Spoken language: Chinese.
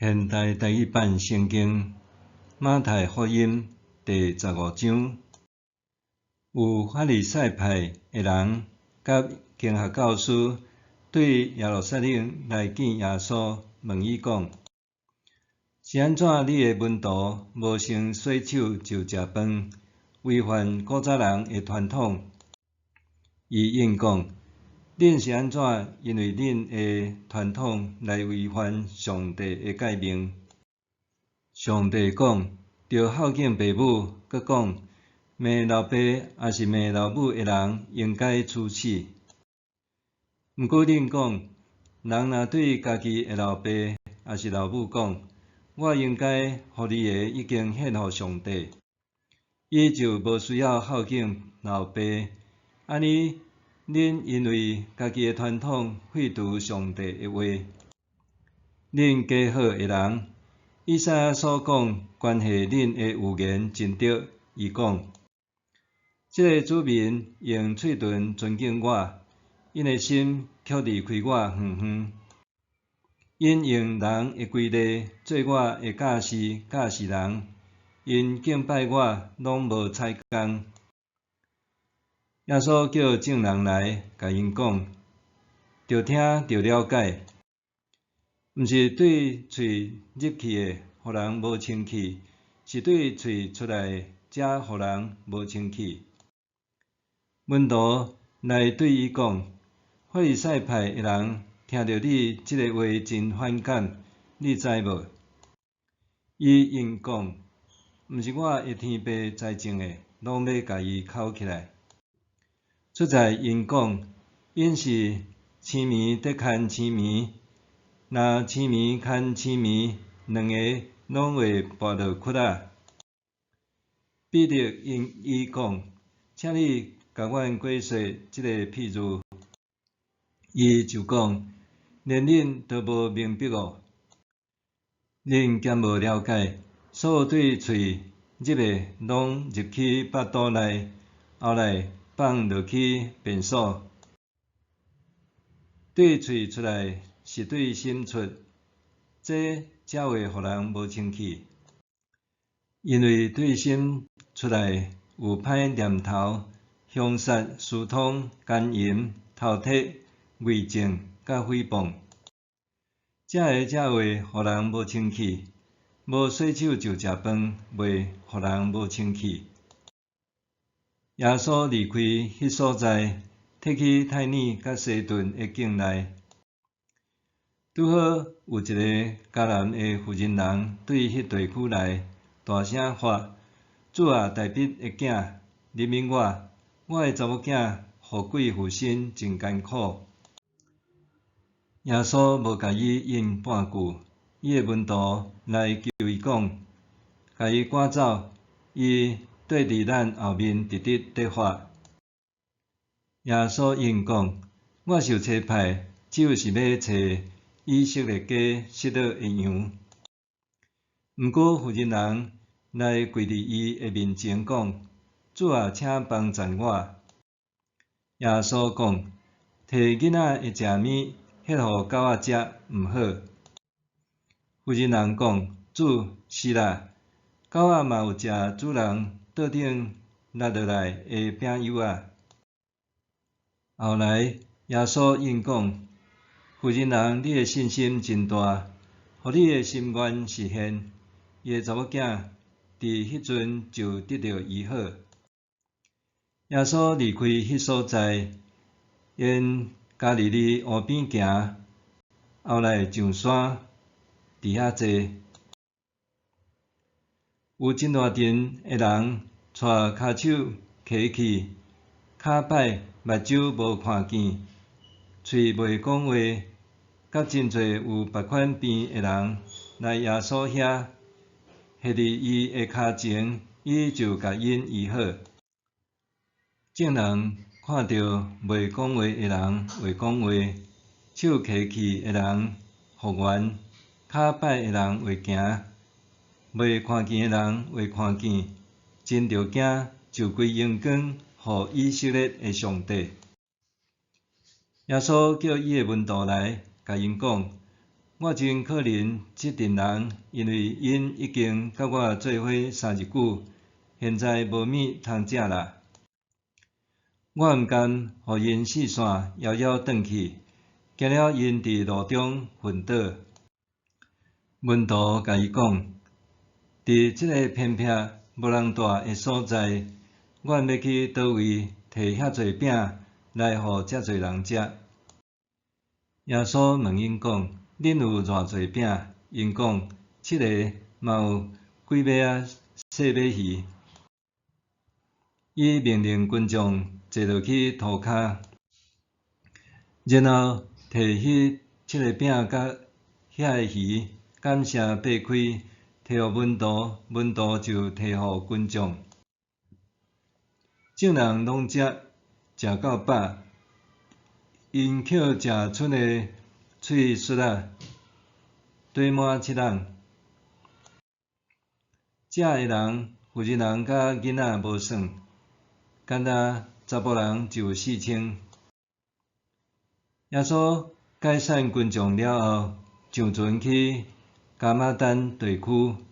现代第一版圣经马太福音第15章，有法利赛派的人甲经学教师对耶路撒冷来见耶稣，问伊讲：是安怎你的门徒无先洗手就食饭，违反古早人的传统？伊应讲：恁是安怎因为恁的传统来违反上帝的诫命？上帝讲，着孝敬父母，佮讲，骂老爸也是骂老母的人应该处死。毋过恁讲，人若对家己的老爸也是老母讲，我应该互你的已经献互上帝，伊就无需要孝敬老爸。安尼，恁因为家己的传统废除上帝的话。恁假好的人，以赛亚所讲关系恁的预言真对。伊讲：这个子民用嘴唇尊敬我，因的心却离开我远远。因用人的规例做我的教师教示人，因敬拜我拢无采工。耶稣叫众人来，甲因讲：着听着了解，毋是对喙入去的，互人无清气；是对喙出来才互人无清气。门徒来对伊讲：法利赛派的人听到你即个话真反感，你知无？伊应讲：毋是我的天父在种的，拢要甲伊扣起来。出在因讲，因是青面得牵青面，若青面牵青面，两个拢会跋落窟仔。彼得因伊讲：请你甲阮解说即个譬喻。伊就讲：连恁都无明白哦，恁兼无了解，所有对喙入的，拢入去腹肚内，后来放落去便所。对喙出来是对心出，这才会互人无清气。因为对心出来有歹念头、凶杀、私通、奸淫、偷窃、偽证、甲诽谤，才会互人无清气。无洗手就食饭，袂互人无清气。耶稣离开迄所在，摕去太尼甲西顿的境内，拄好有一个迦南的妇人人对迄地区来，大声喊：主啊，大毕的囝，怜悯我，我的查某囝互鬼附身，真艰苦。耶稣无甲伊应半句，伊的门徒来求伊讲，甲伊赶走，伊缀伫咱后面直直得法。耶稣应讲：我受差派，只有是要找以色列家失落的羊。毋过妇人人来跪伫伊的面前讲：主啊，请帮助我。耶稣讲：摕囡仔的食物迄互狗仔食毋好。妇人人讲：主，是啦，狗仔嘛有食主人桌顶落落来的饼油仔。后来耶稣应讲：妇人人，你的信心真大，互你的心愿实现。伊的查某囝伫迄阵就得到医好。耶稣离开迄所在，沿加利利湖边行，后来上山，伫遐坐。有真大群的人带骹手揢去，骹歹，目睭无看见，喙袂讲话，甲真侪有别款病的人来耶稣遐，下伫伊的骹前，伊就甲因医好。众人看到袂讲话的人会讲话，手揢去的人复原，骹歹的人会行，袂看见的人会看见，真着惊，就归荣光互以色列的上帝。耶稣叫伊的门徒来，甲因讲：我真可怜即阵人，因为因已经甲我做伙3日久，现在无物通食啦。我毋甘互因四散夭夭转去，惊了因伫路中昏倒。门徒甲伊讲：伫即个偏僻无人住的所在，阮要去倒位摕遐济饼来互遮济人食？耶稣问因讲：恁有偌济饼？因讲：7个，嘛有几尾仔细尾鱼。伊命令群众坐落去涂骹，然后摕迄7个饼甲遐个鱼，感谢擘开，摕互门徒，门徒就摕互群众。众人拢食到饱，因捡食剩的碎屑仔，堆满7桶。食的人，妇人人甲囡仔无算，干焦查甫人就有4000。耶稣解散群众了后，上船去加马丹地区。